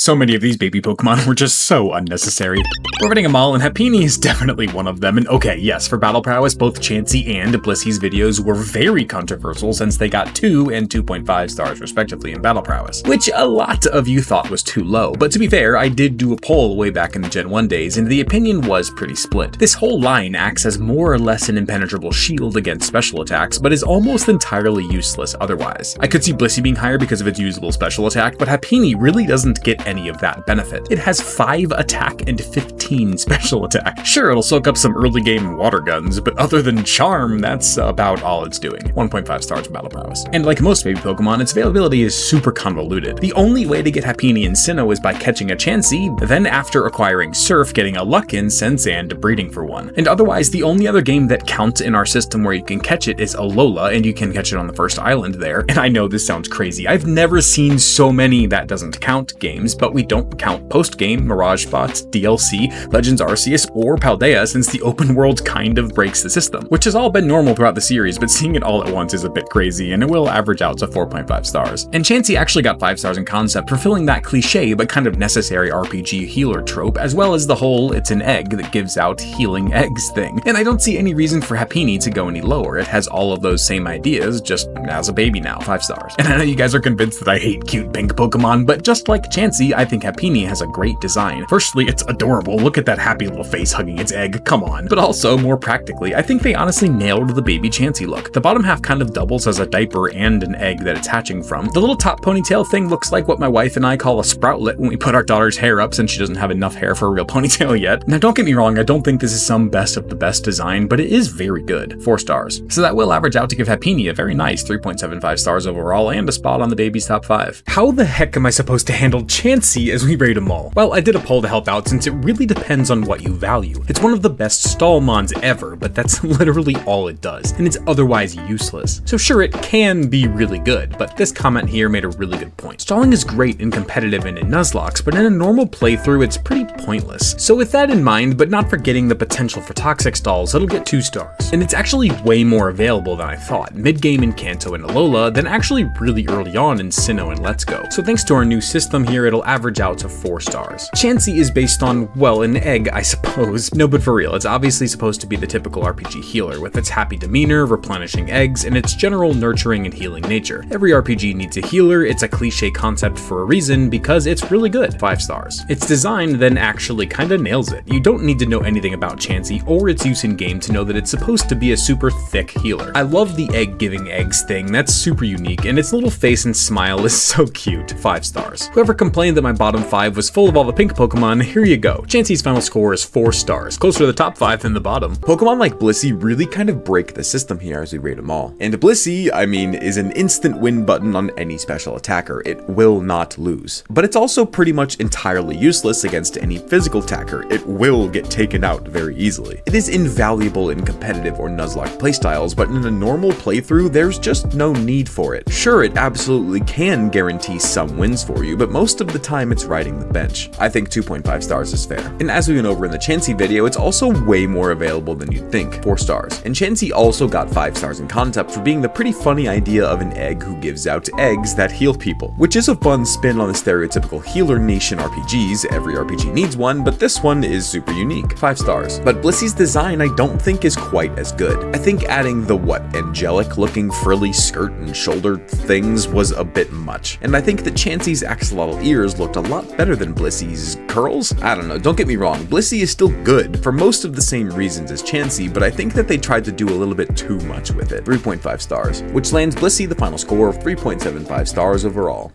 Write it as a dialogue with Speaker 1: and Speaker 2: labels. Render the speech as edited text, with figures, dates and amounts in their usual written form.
Speaker 1: So many of these baby Pokemon were just so unnecessary. We're rating them all, and Happiny is definitely one of them. And okay, yes, for battle prowess, both Chansey and Blissey's videos were very controversial since they got 2 and 2.5 stars respectively in battle prowess, which a lot of you thought was too low. But to be fair, I did do a poll way back in the Gen 1 days, and the opinion was pretty split. This whole line acts as more or less an impenetrable shield against special attacks, but is almost entirely useless otherwise. I could see Blissey being higher because of its usable special attack, but Happiny really doesn't get any of that benefit. It has 5 attack and 15 special attack. Sure, it'll soak up some early game water guns, but other than charm, that's about all it's doing. 1.5 stars in battle prowess. And like most baby Pokemon, its availability is super convoluted. The only way to get Happiny and Sinnoh is by catching a Chansey, then after acquiring Surf, getting a Luck Incense, and breeding for one. And otherwise, the only other game that counts in our system where you can catch it is Alola, and you can catch it on the first island there. And I know this sounds crazy. I've never seen so many that doesn't count games, but we don't count post-game, Mirage Spots, DLC, Legends Arceus, or Paldea since the open world kind of breaks the system, which has all been normal throughout the series, but seeing it all at once is a bit crazy, and it will average out to 4.5 stars. And Chansey actually got 5 stars in concept, fulfilling that cliche but kind of necessary RPG healer trope, as well as the whole it's an egg that gives out healing eggs thing. And I don't see any reason for Happiny to go any lower. It has all of those same ideas, just as a baby now, 5 stars. And I know you guys are convinced that I hate cute pink Pokemon, but just like Chansey, I think Happiny has a great design. Firstly, it's adorable. Look at that happy little face hugging its egg, come on. But also, more practically, I think they honestly nailed the baby Chansey look. The bottom half kind of doubles as a diaper and an egg that it's hatching from. The little top ponytail thing looks like what my wife and I call a sproutlet when we put our daughter's hair up since she doesn't have enough hair for a real ponytail yet. Now don't get me wrong, I don't think this is some best of the best design, but it is very good. 4 stars. So that will average out to give Happiny a very nice 3.75 stars overall and a spot on the baby's top 5. How the heck am I supposed to handle Chansey as we rate them all? Well, I did a poll to help out since it really depends on what you value. It's one of the best stall mons ever, but that's literally all it does, and it's otherwise useless. So sure, it can be really good, but this comment here made a really good point. Stalling is great in competitive and in Nuzlocke, but in a normal playthrough, it's pretty pointless. So with that in mind, but not forgetting the potential for toxic stalls, it'll get 2 stars. And it's actually way more available than I thought, mid-game in Kanto and Alola, than actually really early on in Sinnoh and Let's Go. So thanks to our new system here, it'll average out to 4 stars. Chansey is based on, well, an egg, I suppose. No, but for real, it's obviously supposed to be the typical RPG healer, with its happy demeanor, replenishing eggs, and its general nurturing and healing nature. Every RPG needs a healer, it's a cliche concept for a reason, because it's really good. 5 stars. Its design then actually kinda nails it. You don't need to know anything about Chansey or its use in game to know that it's supposed to be a super thick healer. I love the egg giving eggs thing, that's super unique, and its little face and smile is so cute. 5 stars. Whoever complained that my bottom 5 was full of all the pink Pokemon, here you go. Chansey's final score is 4 stars, closer to the top 5 than the bottom.
Speaker 2: Pokemon like Blissey really kind of break the system here as we rate them all. And Blissey, I mean, is an instant win button on any special attacker. It will not lose. But it's also pretty much entirely useless against any physical attacker. It will get taken out very easily. It is invaluable in competitive or Nuzlocke playstyles, but in a normal playthrough, there's just no need for it. Sure, it absolutely can guarantee some wins for you, but most of the time it's riding the bench. I think 2.5 stars is fair. And as we went over in the Chansey video, it's also way more available than you'd think, 4 stars. And Chansey also got 5 stars in concept for being the pretty funny idea of an egg who gives out eggs that heal people, which is a fun spin on the stereotypical healer niche in RPGs. Every RPG needs one, but this one is super unique, 5 stars. But Blissey's design I don't think is quite as good. I think adding the angelic looking frilly skirt and shoulder things was a bit much. And I think that Chansey's axolotl ears looked a lot better than Blissey's curls. I don't know, don't get me wrong, Blissey is still good for most of the same reasons as Chansey, but I think that they tried to do a little bit too much with it. 3.5 stars, which lands Blissey the final score of 3.75 stars overall.